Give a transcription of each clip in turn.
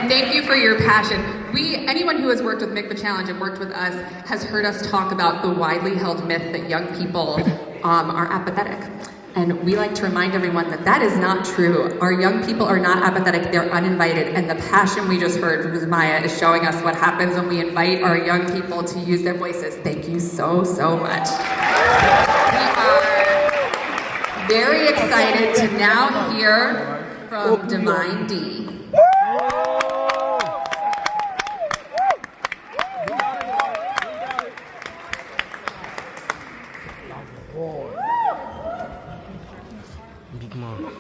And thank you for your passion. Anyone who has worked with Make the Challenge and worked with us has heard us talk about the widely held myth that young people are apathetic. And we like to remind everyone that that is not true. Our young people are not apathetic, they're uninvited. And the passion we just heard from Maya is showing us what happens when we invite our young people to use their voices. Thank you so, so much. We are very excited to now hear from Divine D. Big Mom.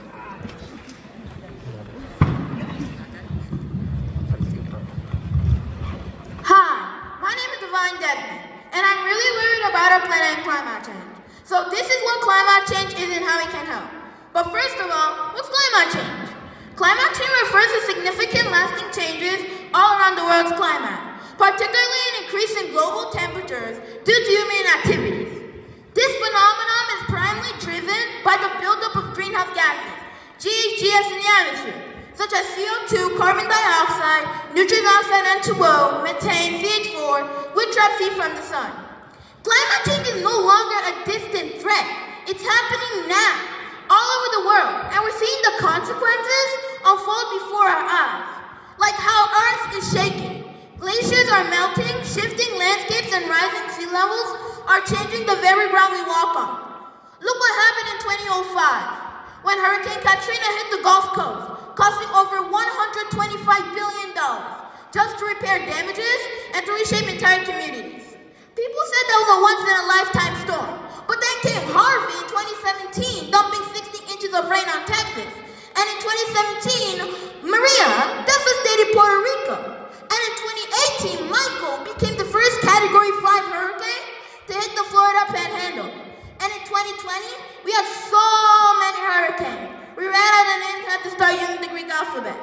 Hi, my name is Divine Devin, and I'm really worried about our planet and climate change. So this is what climate change is and how it can help. But first of all, what's climate change? Climate change refers to significant lasting changes all around the world's climate, particularly an increase in global temperatures due to human activities. This phenomenon is primarily driven by the buildup of greenhouse gases, GHGs in the atmosphere, such as CO2, carbon dioxide, nitrous oxide, N2O, methane, CH4, which traps heat from the sun. Climate change is no longer a distant threat. It's happening now, all over the world, and we're seeing the consequences unfold before our eyes, like how Earth is shaking. Glaciers are melting, shifting landscapes and rising sea levels are changing the very ground we walk on. Look what happened in 2005, when Hurricane Katrina hit the Gulf Coast, costing over $125 billion just to repair damages and to reshape entire communities. People said that was a once-in-a-lifetime storm, but then came Harvey in 2017, dumping 60 inches of rain on Texas. And in 2017, Maria devastated Puerto Rico. And in 2018, Michael became the first Category 5 hurricane to hit the Florida Panhandle. And in 2020, we had so many hurricanes. We ran out of names and had to start using the Greek alphabet.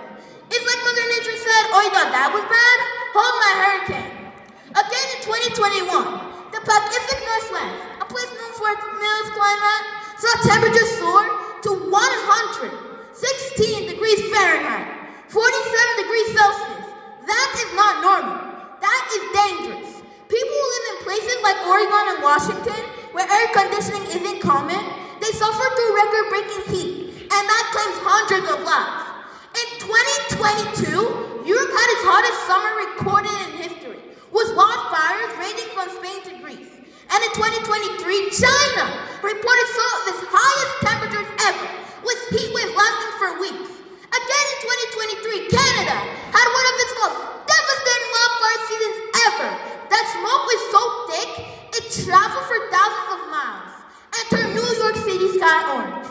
It's like Mother Nature said, "Oh, you thought that was bad? Hold my hurricane." Again in 2021, the Pacific Northwest, a place known for its mild climate, saw temperatures soar to 116 degrees Fahrenheit, 47 degrees Celsius. That is not normal. That is dangerous. People who live in places like Oregon and Washington, where air conditioning isn't common, they suffer through record-breaking heat, and that claims hundreds of lives. In 2022, Europe had its hottest summer recorded in history, with wildfires ranging from Spain to Greece. And in 2023, China reported some of its highest temperatures ever, with heat waves lasting for weeks. Again in 2023, Canada had one of its most devastating wildfire seasons ever. That smoke was so thick, it traveled for thousands of miles and turned New York City sky orange.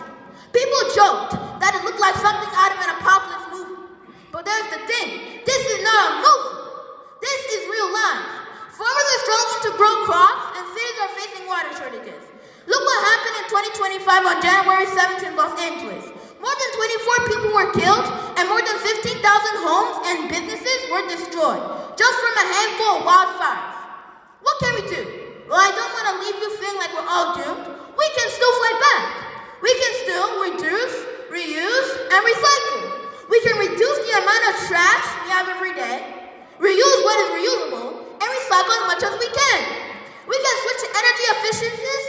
People joked that it looked like something out of an apocalypse movie. But there's the thing, this is not a movie. This is real life. Farmers are struggling to grow crops and cities are facing water shortages. Look what happened in 2025 on January 7th in Los Angeles. More than 24 people were killed and more than 15,000 homes and businesses were destroyed just from a handful of wildfires. What can we do? Well, I don't want to leave you feeling like we're all doomed. We can still fight back. We can still reduce, reuse, and recycle. We can reduce the amount of trash we have every day, reuse what is reusable, and recycle as much as we can. We can switch to energy efficiencies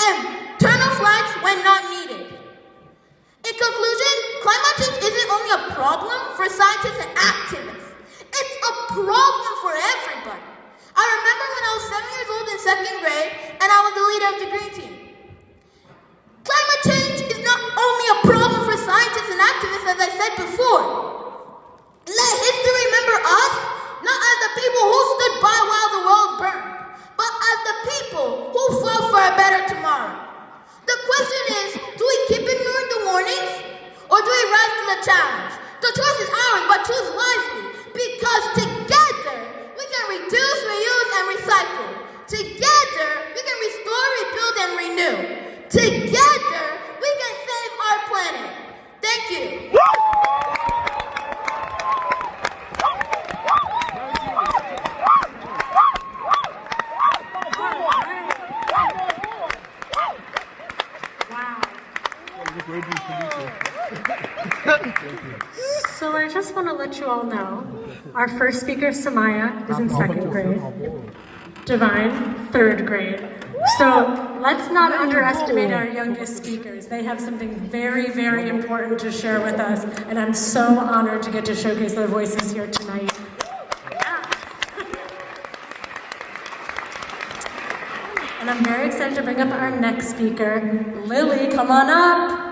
and turn off lights when not needed. In conclusion, climate change isn't only a problem for scientists and activists. It's a problem for everybody. I remember when I was 7 years old in 2nd grade, and I was the leader of the Green Team. Climate change is not only a problem for scientists and activists, as I said before. Let history remember us, not as the people who stood by while the world burned, but as the people who fought for a better tomorrow. The question is, do we keep ignoring the warnings, or do we rise to the challenge? The choice is ours, but choose wisely, because together we can reduce, reuse, and recycle. Together we can restore, rebuild, and renew. Together we can save our planet. Thank you. just want to let you all know, our first speaker, Samaya, is in 2nd grade. Divine, 3rd grade. So let's not underestimate our youngest speakers. They have something very, very important to share with us, and I'm so honored to get to showcase their voices here tonight. And I'm very excited to bring up our next speaker. Lily, come on up.